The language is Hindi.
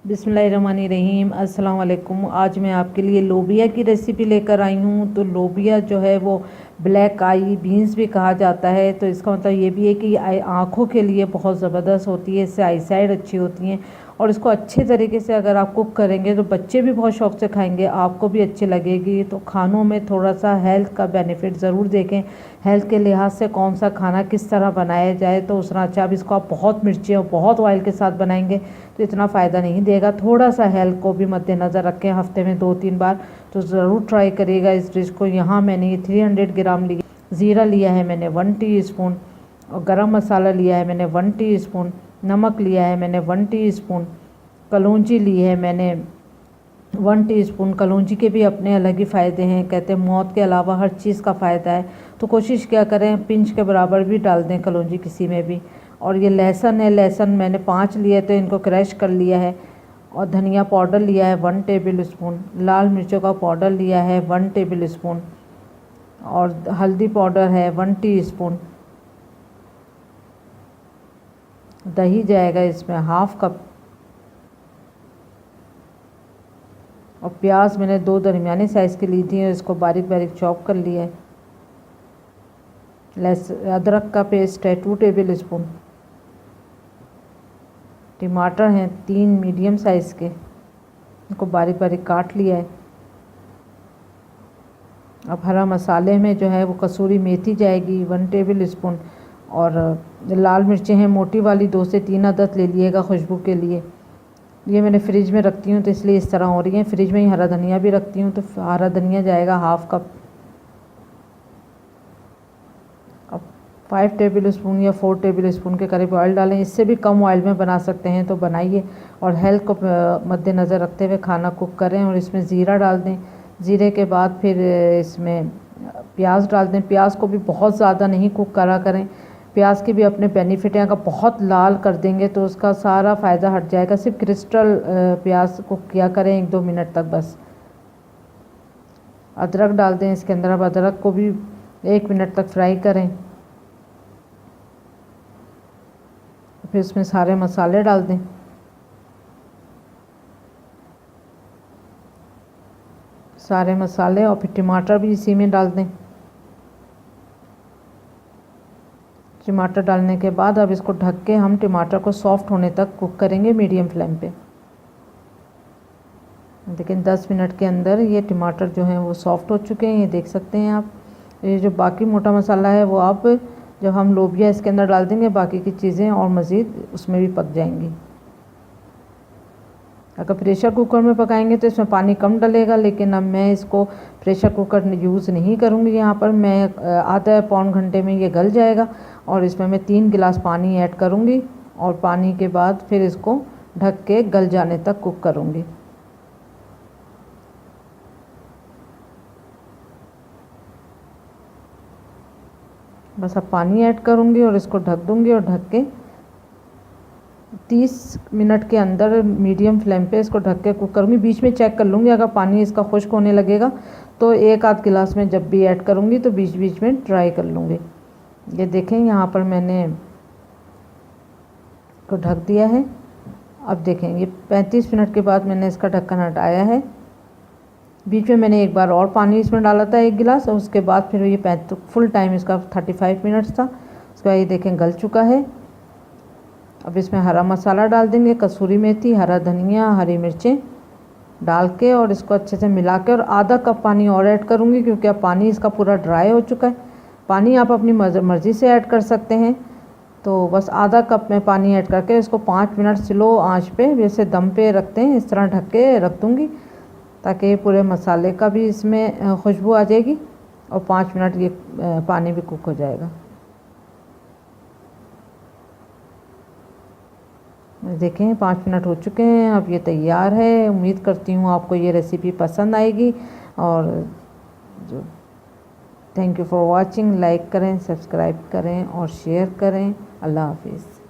बिस्मिल्लाहिर्रहमानिर्रहीम। अस्सलाम वालेकुम। आज मैं आपके लिए लोबिया की रेसिपी लेकर आई हूँ। तो लोबिया जो है वो ब्लैक आई बीन्स भी कहा जाता है। तो इसका मतलब ये भी है कि आँखों के लिए बहुत ज़बरदस्त होती है, इससे आईसाइट अच्छी होती हैं। और इसको अच्छे तरीके से अगर आप कुक करेंगे तो बच्चे भी बहुत शौक़ से खाएंगे, आपको भी अच्छी लगेगी। तो खानों में थोड़ा सा हेल्थ का बेनिफिट ज़रूर देखें, हेल्थ के लिहाज से कौन सा खाना किस तरह बनाया जाए तो उस तरह अच्छा। अब इसको आप बहुत मिर्ची और बहुत ऑयल के साथ बनाएंगे तो इतना फ़ायदा नहीं देगा। थोड़ा सा हेल्थ को भी मद्देनज़र रखें, हफ्ते में 2-3 बार तो ज़रूर ट्राई करिएगा इस डिश को। यहाँ मैंने ये 300 ग्राम लिया ज़ीरा लिया है मैंने 1 टीस्पून, और गरम मसाला लिया है मैंने 1 टीस्पून, नमक लिया है मैंने 1 टीस्पून, कलौंजी ली है मैंने 1 टीस्पून। कलौंजी के भी अपने अलग ही फ़ायदे हैं, कहते हैं मौत के अलावा हर चीज़ का फ़ायदा है। तो कोशिश क्या करें पिंच के बराबर भी डाल दें कलौंजी किसी में भी। और ये लहसुन है, लहसुन मैंने 5 लिए तो इनको क्रश कर लिया है। और धनिया पाउडर लिया है 1 टेबल स्पून, लाल मिर्चों का पाउडर लिया है 1 टेबल स्पून, और हल्दी पाउडर है 1 टीस्पून। दही जाएगा इसमें हाफ़ कप, और प्याज मैंने 2 दरमियाने साइज़ की ली थी, इसको बारीक बारीक चॉप कर लिया है। अदरक का पेस्ट है 2 टेबल स्पून। टमाटर हैं 3 मीडियम साइज़ के, इनको बारीक बारीक काट लिया है। अब हरा मसाले में जो है वो कसूरी मेथी जाएगी 1 टेबल स्पून, और लाल मिर्चें हैं मोटी वाली 2 से 3 अदद ले लिएगा खुशबू के लिए। ये मैंने फ्रिज में रखती हूँ तो इसलिए इस तरह हो रही है। फ्रिज में ही हरा धनिया भी रखती हूँ, तो हरा धनिया जाएगा हाफ़ कप। अब 5 टेबल स्पून या 4 टेबल स्पून के करीब ऑयल डालें। इससे भी कम ऑयल में बना सकते हैं तो बनाइए, और हेल्थ को मद्देनज़र रखते हुए खाना कुक करें। और इसमें ज़ीरा डाल दें, ज़ीरे के बाद फिर इसमें प्याज डाल दें। प्याज को भी बहुत ज़्यादा नहीं कुक करा करें, प्याज के भी अपने बेनिफिट हैं। अगर बहुत लाल कर देंगे तो उसका सारा फ़ायदा हट जाएगा। सिर्फ क्रिस्टल प्याज कुक किया करें 1-2 मिनट तक बस। अदरक डाल दें इसके अंदर। अब अदरक को भी 1 मिनट तक फ्राई करें। फिर इसमें सारे मसाले डाल दें, सारे मसाले, और फिर टमाटर भी इसी में डाल दें। टमाटर डालने के बाद अब इसको ढक के हम टमाटर को सॉफ्ट होने तक कुक करेंगे मीडियम फ्लेम पे। लेकिन 10 मिनट के अंदर ये टमाटर जो हैं वो सॉफ्ट हो चुके हैं, ये देख सकते हैं आप। ये जो बाकी मोटा मसाला है वो आप जब हम लोबिया इसके अंदर डाल देंगे बाकी की चीज़ें और मज़ीद उसमें भी पक जाएंगी। अगर प्रेशर कुकर में पकाएंगे तो इसमें पानी कम डलेगा, लेकिन अब मैं इसको प्रेशर कुकर यूज़ नहीं करूँगी। यहाँ पर मैं आधा पौन घंटे में ये गल जाएगा, और इसमें मैं 3 गिलास पानी ऐड करूँगी, और पानी के बाद फिर इसको ढक के गल जाने तक कुक करूँगी। बस अब पानी ऐड करूँगी और इसको ढक दूँगी, और ढक के 30 मिनट के अंदर मीडियम फ्लेम पे इसको ढक के कुक करूँगी। बीच में चेक कर लूँगी, अगर पानी इसका खुश्क होने लगेगा तो 1-आध गिलास में जब भी ऐड करूँगी तो बीच बीच में ट्राई कर लूँगी। ये देखें यहाँ पर मैंने को ढक दिया है। अब देखें ये 35 मिनट के बाद मैंने इसका ढक्कन हटाया है। बीच में मैंने एक बार और पानी इसमें डाला था 1 गिलास, और उसके बाद फिर ये फुल टाइम इसका 35 मिनट्स था। उसके बाद ये देखें गल चुका है। अब इसमें हरा मसाला डाल देंगे, कसूरी मेथी, हरा धनिया, हरी मिर्चें डाल के, और इसको अच्छे से मिला के, और आधा कप पानी और ऐड करूँगी क्योंकि अब पानी इसका पूरा ड्राई हो चुका है। पानी आप अपनी मर्ज़ी से ऐड कर सकते हैं। तो बस आधा कप में पानी ऐड करके इसको 5 मिनट स्लो आंच पे वैसे दम पे रखते हैं, इस तरह ढक के रख दूँगी ताकि पूरे मसाले का भी इसमें खुशबू आ जाएगी, और 5 मिनट ये पानी भी कुक हो जाएगा। देखें 5 मिनट हो चुके हैं, अब ये तैयार है। उम्मीद करती हूँ आपको ये रेसिपी पसंद आएगी। और जो thank you for watching. Like करें, सब्सक्राइब करें और शेयर करें। अल्लाह हाफिज़।